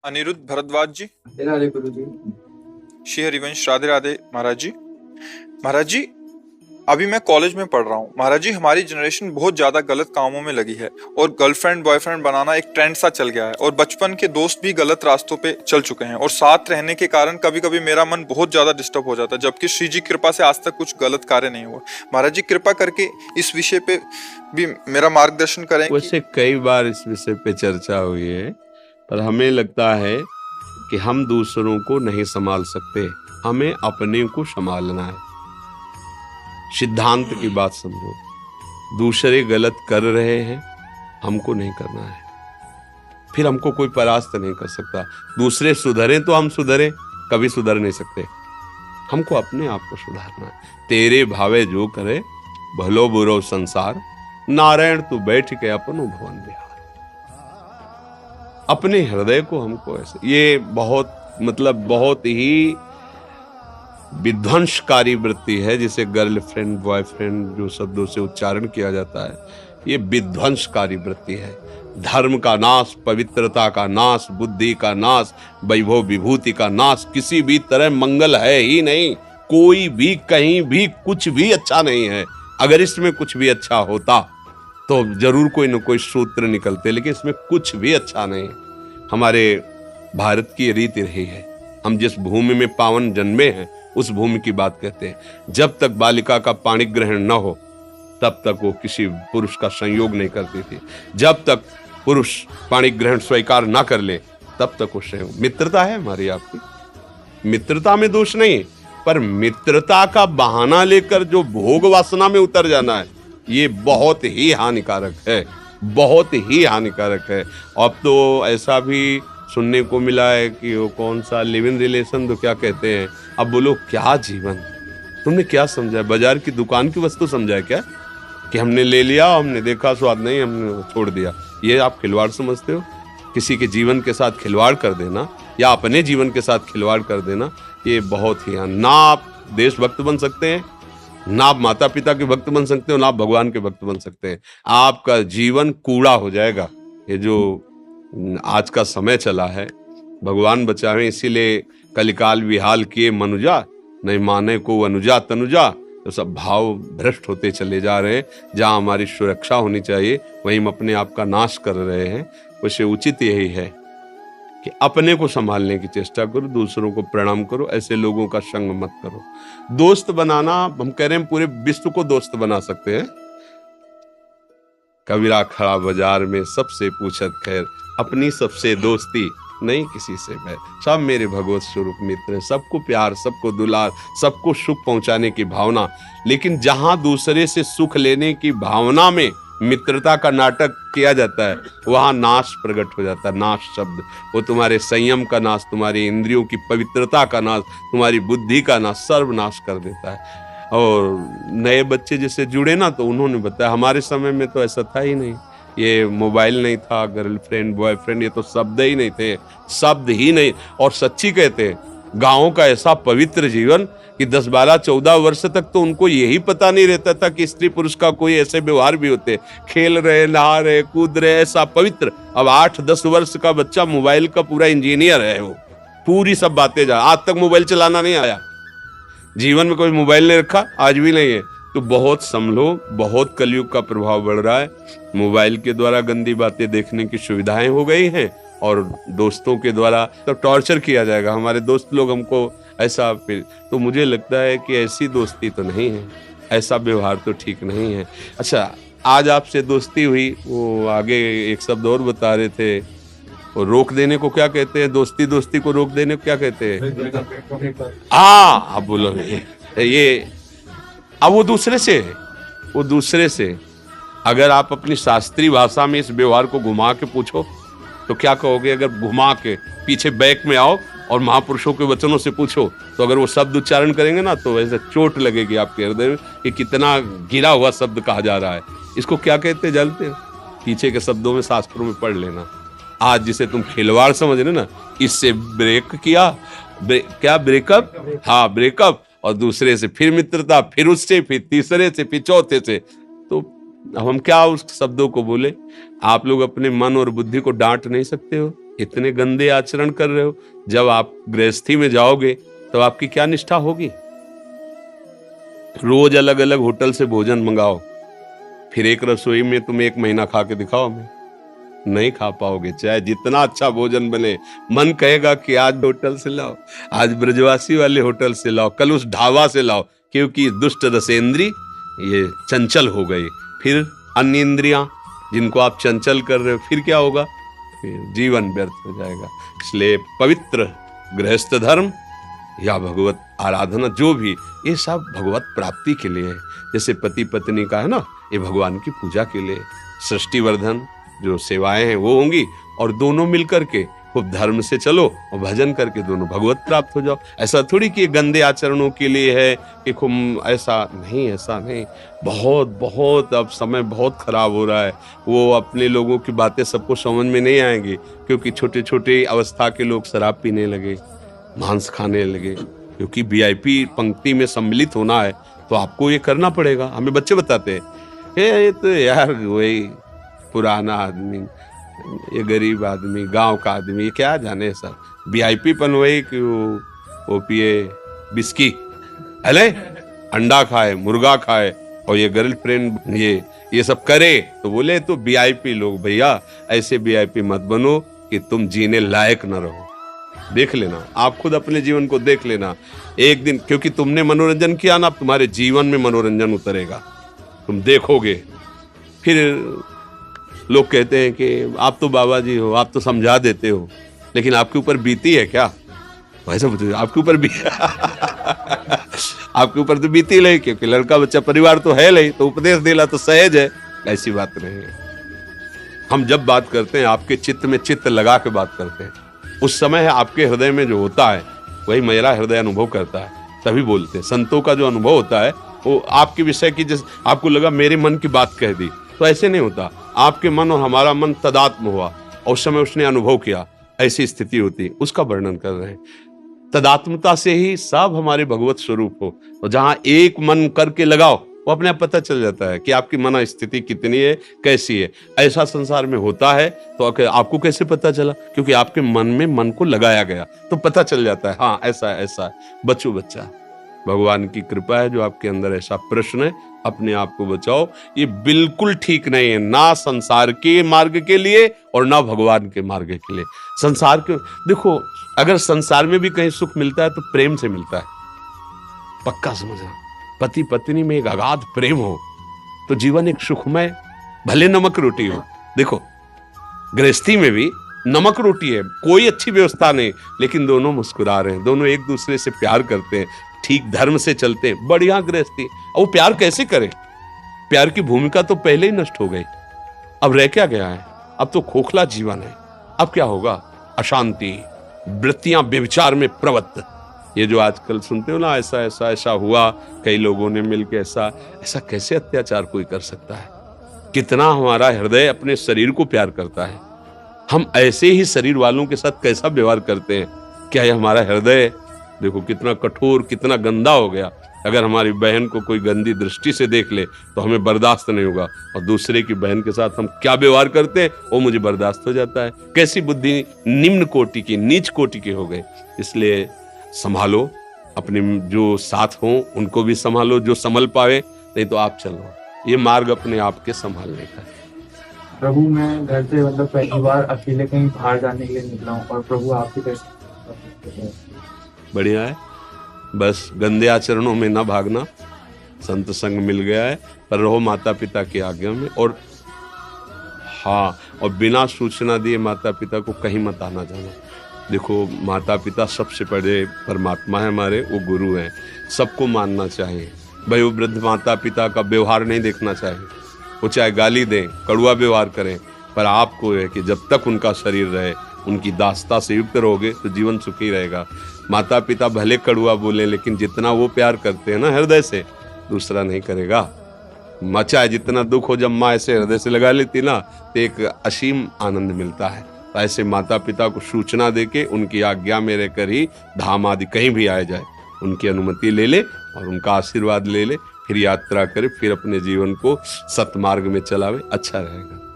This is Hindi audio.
अनिरुद्ध भारद्वाज जी। राधे गुरु जी। श्री हरिवंश। राधे राधे महाराज जी। महाराज जी, अभी मैं कॉलेज में पढ़ रहा हूँ। महाराज जी, हमारी जनरेशन बहुत ज्यादा गलत कामों में लगी है और गर्लफ्रेंड बॉयफ्रेंड बनाना एक ट्रेंड सा चल गया है और बचपन के दोस्त भी गलत रास्तों पे चल चुके हैं और साथ रहने के कारण कभी कभी मेरा मन बहुत ज्यादा डिस्टर्ब हो जाता है, जबकि श्री जी कृपा से आज तक कुछ गलत कार्य नहीं हुआ। महाराज जी, कृपा करके इस विषय पे भी मेरा मार्गदर्शन करें। वैसे कई बार इस विषय पे चर्चा हुई है, पर हमें लगता है कि हम दूसरों को नहीं संभाल सकते, हमें अपने को संभालना है। सिद्धांत की बात समझो, दूसरे गलत कर रहे हैं, हमको नहीं करना है, फिर हमको कोई परास्त नहीं कर सकता। दूसरे सुधरे तो हम सुधरे, कभी सुधर नहीं सकते। हमको अपने आप को सुधारना है। तेरे भावे जो करे, भलो बुरो संसार, नारायण तू बैठ के अपनो भवन बिहार। अपने हृदय को हमको ऐसे, ये बहुत ही विध्वंसकारी वृत्ति है, जिसे गर्लफ्रेंड बॉयफ्रेंड जो शब्दों से उच्चारण किया जाता है, ये विध्वंसकारी वृत्ति है। धर्म का नाश, पवित्रता का नाश, बुद्धि का नाश, वैभव विभूति का नाश, किसी भी तरह मंगल है ही नहीं। कोई भी कहीं भी कुछ भी अच्छा नहीं है। अगर इसमें कुछ भी अच्छा होता तो जरूर कोई न कोई सूत्र निकलते, लेकिन इसमें कुछ भी अच्छा नहीं। हमारे भारत की रीति रही है, हम जिस भूमि में पावन जन्मे हैं उस भूमि की बात कहते हैं। जब तक बालिका का पाणी ग्रहण न हो तब तक वो किसी पुरुष का संयोग नहीं करती थी। जब तक पुरुष पाणी ग्रहण स्वीकार ना कर ले तब तक वो संयोग। मित्रता है हमारी आपकी, मित्रता में दोष नहीं, पर मित्रता का बहाना लेकर जो भोग वासना में उतर जाना है, ये बहुत ही हानिकारक है, बहुत ही हानिकारक है। अब तो ऐसा भी सुनने को मिला है कि वो कौन सा लिव इन रिलेशन तो क्या कहते हैं। अब बोलो क्या जीवन, तुमने क्या समझा? बाजार की दुकान की वस्तु समझा है क्या? कि हमने ले लिया, हमने देखा स्वाद नहीं, हमने छोड़ दिया। ये आप खिलवाड़ समझते हो? किसी के जीवन के साथ खिलवाड़ कर देना या अपने जीवन के साथ खिलवाड़ कर देना, ये बहुत ही, ना आप देशभक्त बन सकते हैं, ना आप माता पिता के भक्त बन सकते हो, ना आप भगवान के भक्त बन सकते हैं। आपका जीवन कूड़ा हो जाएगा। ये जो आज का समय चला है, भगवान बचावे, इसीलिए कलिकाल विहाल किए मनुजा, नहीं माने को अनुजा तनुजा। तो सब भाव भ्रष्ट होते चले जा रहे हैं। जहां हमारी सुरक्षा होनी चाहिए वहीं हम अपने आप का नाश कर रहे हैं। वैसे उचित यही है कि अपने को संभालने की चेष्टा करो, दूसरों को प्रणाम करो, ऐसे लोगों का संग मत करो। दोस्त बनाना, हम कह रहे हैं पूरे विश्व को दोस्त बना सकते हैं। कबीरा खड़ा बाजार में सबसे पूछत खैर, अपनी सबसे दोस्ती नहीं किसी से मैं। सब मेरे भगवत स्वरूप मित्र हैं, सबको प्यार, सबको दुलार, सबको सुख पहुंचाने की भावना। लेकिन जहां दूसरे से सुख लेने की भावना में मित्रता का नाटक किया जाता है, वहां नाश प्रकट हो जाता है। नाश शब्द, वो तुम्हारे संयम का नाश, तुम्हारी इंद्रियों की पवित्रता का नाश, तुम्हारी बुद्धि का नाश, सर्वनाश कर देता है। और नए बच्चे जैसे जुड़े ना, तो उन्होंने बताया हमारे समय में तो ऐसा था ही नहीं। ये मोबाइल नहीं था, गर्लफ्रेंड बॉयफ्रेंड, ये तो शब्द ही नहीं थे, शब्द ही नहीं। और सच्ची कहते हैं, गाँव का ऐसा पवित्र जीवन कि 10, 12, 14 वर्ष तक तो उनको यही पता नहीं रहता था कि स्त्री पुरुष का कोई ऐसे व्यवहार भी होते। खेल रहे, नहा रहे, कूद रहे, ऐसा पवित्र। अब 8-10 वर्ष का बच्चा मोबाइल का पूरा इंजीनियर है, वो पूरी सब बातें जा। आज तक मोबाइल चलाना नहीं आया, जीवन में कोई मोबाइल नहीं रखा, आज भी नहीं है। तो बहुत संभलो, बहुत कलयुग का प्रभाव बढ़ रहा है। मोबाइल के द्वारा गंदी बातें देखने की सुविधाएं हो गई हैं, और दोस्तों के द्वारा तो टॉर्चर किया जाएगा। हमारे दोस्त लोग हमको ऐसा, फिर तो मुझे लगता है कि ऐसी दोस्ती तो नहीं है, ऐसा व्यवहार तो ठीक नहीं है। अच्छा, आज आपसे दोस्ती हुई, वो आगे एक शब्द और बता रहे थे, वो रोक देने को क्या कहते हैं? दोस्ती को रोक देने को क्या कहते हैं? हाँ, अब बोलो ये अब वो दूसरे से अगर आप अपनी शास्त्रीय भाषा में इस व्यवहार को घुमा के पूछो तो क्या कहोगे? अगर घुमा के पीछे बैक में आओ और महापुरुषों के वचनों से पूछो, तो अगर वो शब्द उच्चारण करेंगे ना, तो वैसे चोट लगेगी आपके हृदय में कि कितना गिरा हुआ शब्द कहा जा रहा है। इसको क्या कहते हैं जानते हो? पीछे के शब्दों में शास्त्रों में पढ़ लेना। आज जिसे तुम खिलवाड़ समझ रहे ना, इससे ब्रेक किया, क्या ब्रेकअप? हाँ, ब्रेकअप। और दूसरे से फिर मित्रता, फिर उससे, फिर तीसरे से, फिर चौथे से। तो अब हम क्या उस शब्दों को बोले? आप लोग अपने मन और बुद्धि को डांट नहीं सकते हो? इतने गंदे आचरण कर रहे हो। जब आप गृहस्थी में जाओगे तो आपकी क्या निष्ठा होगी? रोज अलग अलग होटल से भोजन मंगाओ, फिर एक रसोई में तुम 1 महीना खा के दिखाओ, हमें नहीं खा पाओगे। चाहे जितना अच्छा भोजन बने, मन कहेगा कि आज होटल से लाओ, आज ब्रजवासी वाले होटल से लाओ, कल उस ढाबा से लाओ, क्योंकि दुष्ट रसेंद्री ये चंचल हो गई। फिर अन्य इंद्रियां जिनको आप चंचल कर रहे हो, फिर क्या होगा? फिर जीवन व्यर्थ हो जाएगा। इसलिए पवित्र गृहस्थ धर्म या भगवत आराधना जो भी, ये सब भगवत प्राप्ति के लिए है। जैसे पति पत्नी का है ना, ये भगवान की पूजा के लिए। सृष्टिवर्धन जो सेवाएं हैं वो होंगी, और दोनों मिलकर के खूब धर्म से चलो और भजन करके दोनों भगवत प्राप्त हो जाओ। ऐसा थोड़ी कि गंदे आचरणों के लिए है कि खूब, ऐसा नहीं। बहुत बहुत अब समय बहुत खराब हो रहा है। वो अपने लोगों की बातें सबको समझ में नहीं आएंगी, क्योंकि छोटे छोटे अवस्था के लोग शराब पीने लगे, मांस खाने लगे। क्योंकि वीआईपी पंक्ति में सम्मिलित होना है तो आपको ये करना पड़ेगा। हमें बच्चे बताते हैं, ये तो यार वही पुराना आदमी, ये गरीब आदमी, गांव का आदमी, ये क्या जाने सर, वीआईपी पन वही कि वो पिए बिस्की, अले अंडा खाए, मुर्गा खाए, और ये गर्लफ्रेंड ये सब करे। तो बोले तो वीआईपी लोग, भैया ऐसे वीआईपी मत बनो कि तुम जीने लायक न रहो। देख लेना, आप खुद अपने जीवन को देख लेना एक दिन, क्योंकि तुमने मनोरंजन किया ना, तुम्हारे जीवन में मनोरंजन उतरेगा, तुम देखोगे। फिर लोग कहते हैं कि आप तो बाबा जी हो, आप तो समझा देते हो, लेकिन आपके ऊपर बीती है क्या? वैसे बताइए, आपके ऊपर भी आपके ऊपर तो बीती नहीं, क्योंकि लड़का बच्चा परिवार तो है नहीं, तो उपदेश देना तो सहज है। ऐसी बात नहीं है। हम जब बात करते हैं आपके चित्त में चित्त लगा के बात करते हैं, उस समय आपके हृदय में जो होता है वही मेरा हृदय अनुभव करता है, तभी बोलते हैं। संतों का जो अनुभव होता है वो आपके विषय की, जैसे आपको लगा मेरे मन की बात कह दी, तो ऐसे नहीं होता। आपके मन और हमारा मन तदात्म हुआ और उस समय उसने अनुभव किया, ऐसी स्थिति होती, उसका वर्णन कर रहे हैं। तदात्मता से ही सब हमारे भगवत स्वरूप हो, और जहां एक मन करके लगाओ वो अपने आप पता चल जाता है कि आपकी मन स्थिति कितनी है, कैसी है। ऐसा संसार में होता है तो आपको कैसे पता चला? क्योंकि आपके मन में मन को लगाया गया, तो पता चल जाता है, हाँ ऐसा है। बच्चा भगवान की कृपा है जो आपके अंदर ऐसा प्रश्न है, अपने आप को बचाओ। ये बिल्कुल ठीक नहीं है, ना संसार के मार्ग के लिए और ना भगवान के मार्ग के लिए। संसार के देखो, अगर संसार में भी कहीं सुख मिलता है तो प्रेम से मिलता है, पक्का समझना। पति पत्नी में एक अगाध प्रेम हो तो जीवन एक सुखमय, भले नमक रोटी हो। देखो गृहस्थी में भी नमक रोटी है, कोई अच्छी व्यवस्था नहीं, लेकिन दोनों मुस्कुरा रहे हैं, दोनों एक दूसरे से प्यार करते हैं, ठीक धर्म से चलते हैं, बढ़िया गृहस्थी। और वो प्यार कैसे करें? प्यार की भूमिका तो पहले ही नष्ट हो गई, अब रह क्या गया है? अब तो खोखला जीवन है। अब क्या होगा? अशांति, वृत्तियां व्यभिचार में प्रवृत्त। ये जो आजकल सुनते हो ना, ऐसा हुआ, कई लोगों ने मिलकर ऐसा कैसे अत्याचार कोई कर सकता है? कितना हमारा हृदय अपने शरीर को प्यार करता है, हम ऐसे ही शरीर वालों के साथ कैसा व्यवहार करते हैं? क्या ये हमारा हृदय देखो कितना कठोर, कितना गंदा हो गया। अगर हमारी बहन को कोई गंदी दृष्टि से देख ले तो हमें बर्दाश्त नहीं होगा, और दूसरे की बहन के साथ हम क्या व्यवहार करते हैं वो मुझे बर्दाश्त हो जाता है। कैसी बुद्धि निम्न कोटि की, नीच कोटि के हो गए। इसलिए संभालो, अपने जो साथ हो उनको भी संभालो, जो संभल पावे, नहीं तो आप चलो। ये मार्ग अपने आप के संभालने का है। प्रभु मैं घर से मतलब पहली बार अकेले कहीं बाहर जाने के लिए निकला हूँ, और प्रभु आपकी कैसे? बढ़िया है, बस गंदे आचरणों में ना भागना। संत संग मिल गया है, पर रहो माता पिता की आज्ञा में। और हाँ, और बिना सूचना दिए माता पिता को कहीं मत आना जाना। देखो माता पिता सबसे बड़े परमात्मा है हमारे, वो गुरु हैं, सबको मानना चाहिए। भाई वो वृद्ध माता पिता का व्यवहार नहीं देखना चाहिए, वो चाहे गाली दें, कड़वा व्यवहार करें, पर आपको है कि जब तक उनका शरीर रहे, उनकी दासता से युक्त रहोगे तो जीवन सुखी रहेगा। माता पिता भले कड़वा बोले, लेकिन जितना वो प्यार करते हैं ना हृदय से, दूसरा नहीं करेगा। चाहे जितना दुख हो, जब माँ ऐसे हृदय से लगा लेती ना तो एक असीम आनंद मिलता है। तो ऐसे माता पिता को सूचना देके उनकी आज्ञा में रहकर ही धाम आदि कहीं भी आया जाए, उनकी अनुमति ले ले और उनका आशीर्वाद ले ले, फिर यात्रा करे, फिर अपने जीवन को सतमार्ग में चलावे, अच्छा रहेगा।